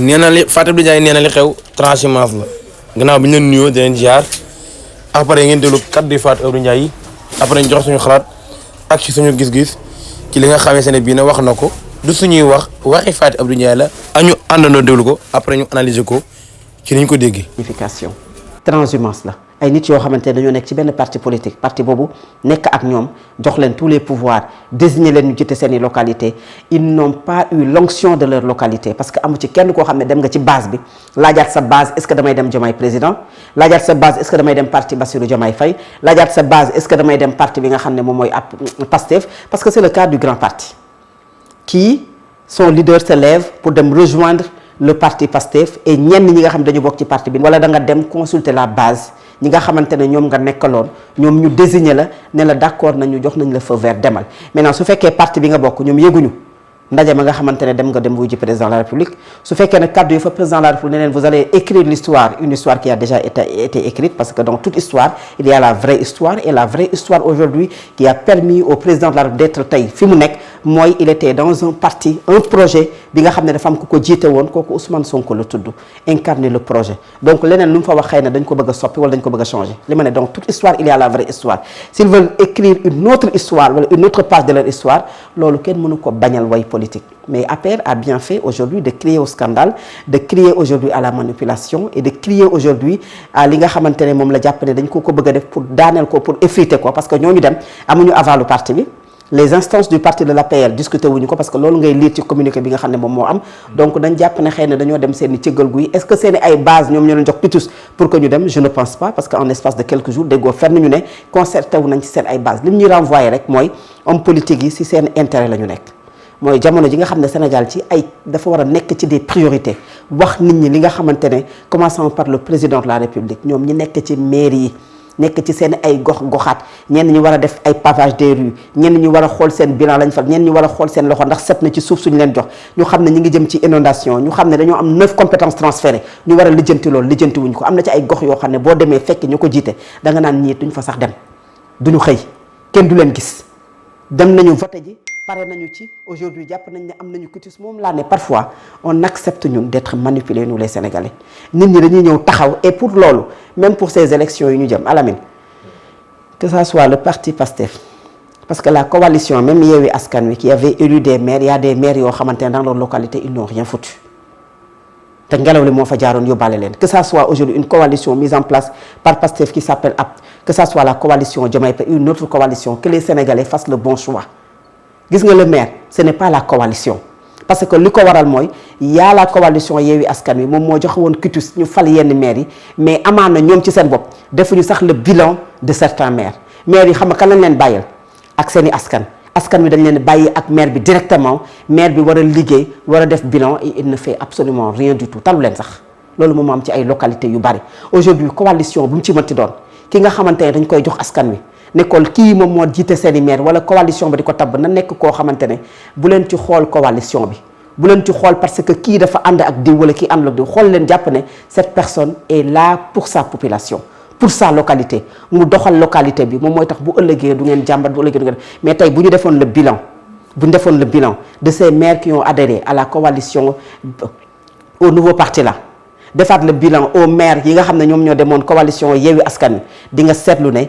nee na li Fatou Abdou Ndiaye nee na li xew transhumance la gannaaw bi ñu leen nuyoo di leen ziar après ngeen déglu kaddu Fatou Abdou Ndiaye yi après ñu jox suñu xalaat ak ci suñu gis-gis ci li nga xamee ne bii na wax na ko du suñuy waxi Fatou Abdou Ndiaye la añu àndandoo déglu ko après ñu analyser ko ci ni ñu ko déggee. Signification transhumance la ay nit yoo xamante ne dañoo nekk ci benn parti politique parti boobu nekk ak ñoom jox leen tous les pouvoirs désigner leen ñu jiite seen i localité ils n'ont pas eu l'onction de leur localité parce que amu ci kenn koo xam ne dem nga ci base bi laajaat sa base est-ce que damay dem Diomaye président laajaat sa base est-ce que damay dem parti Bassirou Diomaye Faye laajaat sa base est-ce que damay dem parti bi nga xam ne moom mooy Pastef parce que c'est le cas du grand parti qui son leader se lève pour dem rejoindre le parti Pastef et ñenn ñi nga xam ne dañu bokk ci parti bi wala da nga dem consulter la base ñi nga xamante ne ñoom nga nekkaloon ñoom ñu désigner la ne la d'accord nañu jox nañ la feu vert demal maintenant su fekkee parti bi nga bokk ñoom yëguñu ndaje ma nga xamante ne dem nga dem wuy ji président de la République su fekkee ne kaddu yi fa président de la République ne leen vous allez écrire l'histoire une histoire qui a déjà été écrite parce que dans toute histoire il y a la vraie histoire et la vraie histoire aujourd'hui qui a permis au président de la République d'être tey fi mu nekk mooy il était dans un parti un projet bi nga xam ne dafa am ku ko jiite woon kooku Ousmane Sonko la tudd incarner le projet donc leneen lu mu fa wax xëy na dañ ko bëgg a soppi wala dañ ko bëgg a changer li ma ne donc toute histoire il y a la vraie histoire s'ils veulent écrire une autre histoire wala une autre page de leur histoire loolu kenn mënu ko bañal way politique mais APR a bien fait aujourd'hui de crier au scandale de crier aujourd'hui à la manipulation et de crier aujourd'hui à li nga xamante ne moom la jàpp ne dañ ko bëgg a def pour daaneel ko pour effriter ko parce que ñooñu dem amuñu avalu parti bi les instances du parti de l'APR discuté wuñu ko parce que loolu ngay lire ci communiqué bi nga xam ne moom moo am donc dañ jàpp ne xëy na dañoo dem seen i cëggal guy est-ce que seen i ay base ñoom ñoo leen jox pitus pour que ñu dem je ne pense pas parce que en l'espace de quelques jours déggoo fenn ñu ne concerté wu nañ ci seen ay base li mu ñuy renvoyer rek mooy homme politique yi si seen intérêt la ñu nekk mooy jamono ji nga xam ne Sénégal ci ay dafa war a nekk ci des priorités wax nit ñi li nga xamante ne commençant par le président de la République ñoom ñi nekk ci mairie yi nekk ci seen ay goxaat ñenn ñi war a def ay pavage des rues ñenn ñi war a xool seen bilan lañ fa ñenn ñi war a xool seen loxo ndax set na ci suuf suñu leen jox ñu xam ne ñi ngi jëm ci inondation ñu xam ne dañoo am 9 compétences transférées ñu war a lijjanti loolu lijjanti wuñ ko am na ci ay gox yoo xam ne boo demee fekk ñu ko jiite da nga naan ñii duñ fa sax dem duñu xëy kenn du leen gis dem nañu voté ji pare nañu ci aujourd'hui jàpp nañ ne am nañu cutis moom laa ne parfois on accepte ñun d'être manipulés nous les Sénégalais nit ñi dañuy ñëw taxaw et pour loolu même pour ces élections yi ñu jëm Alamine que ça soit le parti Pastef parce que la coalition même Yewwi Askan Wi qui avait élu des maires il y a des maires yoo xamante ne dans leur localité ils n'ont rien foutu te ngelaw li moo fa jaaroon yóbbaale leen que ça soit aujourd'hui une coalition mise en place par Pastef qui s'appelle APT que ça soit la coalition Diomaye Faye une autre coalition que les Sénégalais fassent le bon choix gis nga le maire ce n'est pas la coalition parce que li ko waral mooy y'a la coalition Yewwi Askan Wi moom moo joxe woon cutus ñu fal yenn maires yi mais amaan na ñoom ci seen bopp defuñu sax le bilan de certains maires yi xam nga kan lañ leen bàyyil ak seeni askan wi dañ leen bàyyi ak maire bi directement maire bi war a liggéey war a def bilan et il ne fait absolument rien du tout talu leen sax loolu moom am ci ay localités yu bari aujourd'hui coalition bu mu ci mënti doon ki nga xamante ne dañ koy jox askan wi nekkoon kii moom moo jiite seeni maire wala coalition ba di ko tabb na nekk koo xamante ne bu leen ci xool coalition bi bu leen ci xool parce que kii dafa ànd ak diw wala kii ànd ak diw xool leen jàpp ne cette personne est là pour sa population pour sa localité mu doxal localité bi moom mooy tax bu ëllëgee du ngeen jàmbat bu ëllëgee du ngeen mais tey bu ñu defoon le bilan de ces maires qui ont adhéré à la coalition au nouveau parti là defaat le bilan aux maires yi nga xam ne ñoom ñoo demoon coalition Yewwi Askan Wi di nga seetlu ne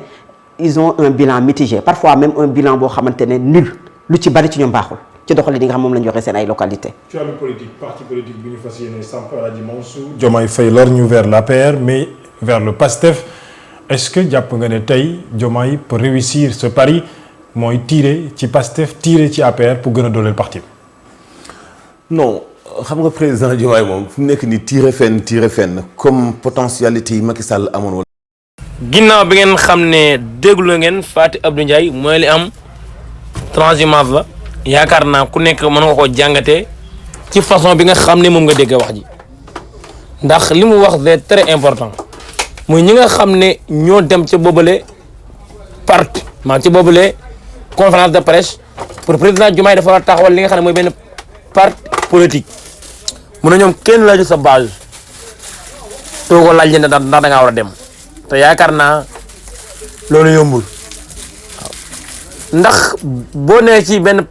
ils ont un bilan mitigé parfois même un bilan boo xamante ne nul lu ci bari ci ñoom baaxul ci doxali di nga xam moom la ñu joxe seen ay localité ci wàllu politique parti politique bi ñu fas yéene samp Aladji Mansour Diomaye Faye lor ñu vers l'APR mais vers le PASTEF est-ce que jàpp nga ne tey Diomaye peut réussir ce pari mooy tirer ci PASTEF tirer ci APR pour gën a dooleel parti bi. non xam nga président Diomaye moom fu mu nekk nii tirer fenn comme potentialité yi Macky Sall amoon wala. ginnaaw bi ngeen xam ne déglu ngeen Fatou Abdou Ndiaye mooy li am transhumance la yaakaar naa ku nekk mën nga koo jàngatee ci façon bi nga xam ne moom nga dégg wax ji ndax li mu wax c'est très important muy ñi nga xam ne ñoo dem ca boobale parti maanaam ci boobale conférence de presse pour président Diomaye dafa war a taxawal li nga xam ne mooy benn parti politique mun na ñoom kenn laaju sa base too ko laaj ndax da ngaa war a dem. te yaakaar naa loolu yombul waaw ndax boo nee ci benn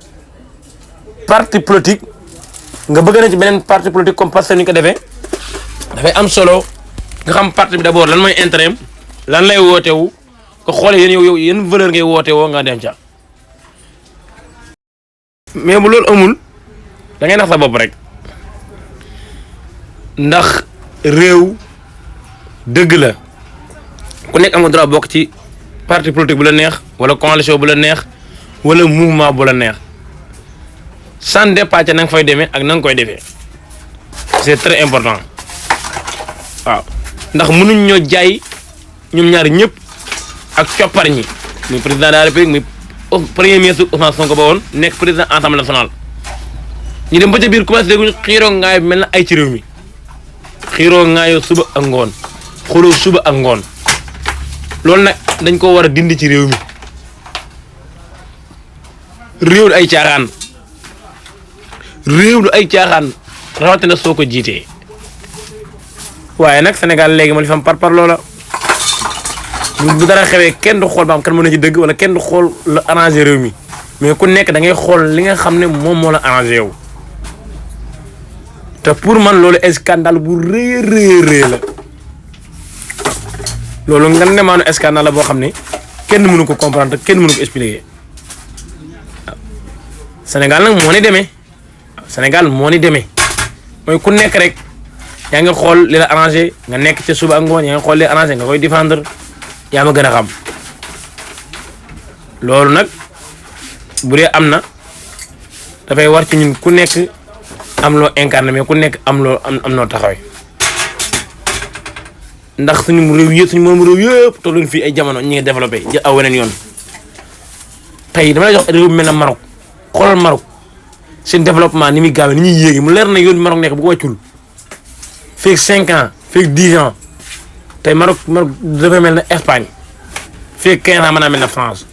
parti politique nga bëgg na ci beneen parti politique comme Pastef ni ko defee dafay am solo nga xam parti bi d'abord lan mooy intérêt lan lay wootewu nga xoolee yéen valeur ngay woote woo nga dem ca mais bu loolu amul da ngay nax sa bopp rek ndax réew dëgg la ku nekk am nga droit bokk ci parti politique bu la neex wala coalition bu la neex wala mouvement bu la neex sans dépasser na nga fay demee ak na nga koy defee c'est très important waaw ndax mënuñ ñoo jaay ñoom ñaar ñëpp ak coppar ñi muy président de la république muy premier ministre Ousmane Sonko ba woon nekk président assemblée nationale ñu dem ba ca biir commencé dégguñu xiiroo ngaay mel na ay ci réew mi xiiroo ngaayoo suba ak ngoon xuloo suba ak ngoon loolu nag dañ ko war a dindi ci réew mi réew du ay caaxaan réew du ay caaxaan rawatina soo ko jiitee waaye nag Sénégal léegi ma li fam par loola bu dara xewee kenn du xool ba am kan mën na ci dëgg wala kenn du xool la arrangé réew mi mais ku nekk da ngay xool li nga xam ne moom moo la arrangé yow te pour man loolu scandale bu rëy la loolu nga ne maanu scandale la boo xam ne kenn mënu ko comprendre kenn mënu ko expliquer waaw Sénégal nag moo ni demee Sénégal moo ni demee mooy ku nekk rek yaa ngi xool li la arrangé nga nekk ca suba ak ngoon yaa ngi xool li la arrangé nga koy défendre yaa ma gën a xam loolu nag bu dee am na dafay war ci ñun ku nekk am loo incarné mais ku nekk am noo taxawee ndax suñu réew yëpp suñu moom réew yëpp tolluñ fii ay jamono ñi ngi développé jël aw weneen yoon tey dama lay jox réew mi mel na Maroc xoolal Maroc seen développement ni muy gaawee ni ñuy yéegi mu leer na yoon Maroc nekk bu ko wàccul feeg 5 ans feeg 10 ans tey Maroc dafay mel na Espagne feeg 15 ans mën naa mel na France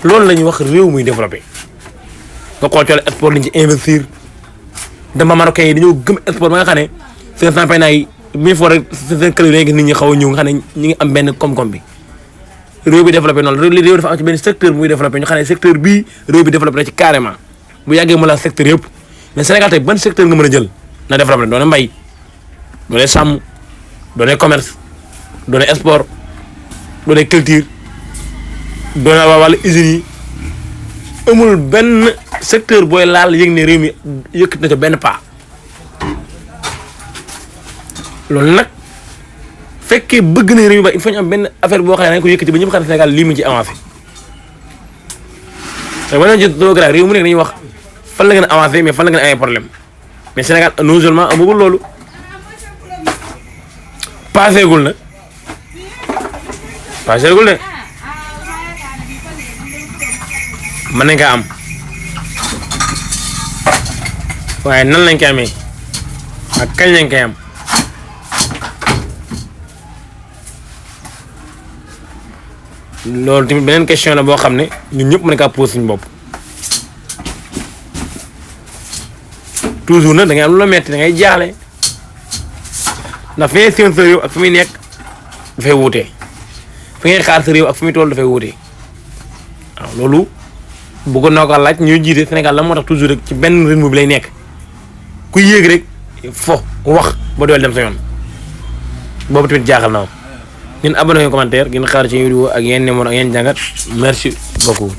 loolu la ñuy wax réew muy développé nga xool coole sport liñ ci investir dama marocains yi dañoo gëm sport ba nga xam ne seen championnat yi mille fois rek seen club yi gis nit ñi xaw a ñëw nga xam ne ñu ngi am benn koom-koom bi réew bi développé noonu réew dafa am ci benn secteur muy développé ñu xam ne secteur bii réew bi développé na ci carrément bu yàggee mu la secteur yëpp mais Sénégal tey ban secteur nga mën a jël na développé doone mbay doone sàmm doone commerce doone sport doone culture doone wàllu usines yi amul benn secteur booy laal yëg ne réew mi yëkkat na ca benn pas loolu nag fekkee bëgg na réew mi ba il faut ñu am benn affaire boo xam ne dañ ko yëkkati ba ñëpp xam ne Sénégal lii mu ci avancé te ba jot doo grave réew mu nekk dañuy wax fan la gën a avancé mais fan la gën a amee problème mais Sénégal non seulement amagul loolu paaseegul na paaseegul de mën nañ kaa am waaye nan lañ koy amee ak kañ lañ koy am loolu tamit beneen question la boo xam ne ñun ñëpp mën kaa posé suñu bopp toujours nag da ngay am lu la metti da ngay jaaxle ndax fi ngay séen sa réew ak fi muy nekk dafay wuute fi ngay xaar sa réew ak fi muy toll dafay wuute waaw loolu bëggoon naa ko laaj ñuy jiite Sénégal la moo tax toujours rek ci benn rythme bi lay nekk ku yéeg rek fo wax ba dool dem sa yoon boobu tamit jaaxal na ñun abonné commentaire ngeen xaar ci vidéo ak yenn numéro ak yenn jàngat merci beaucoup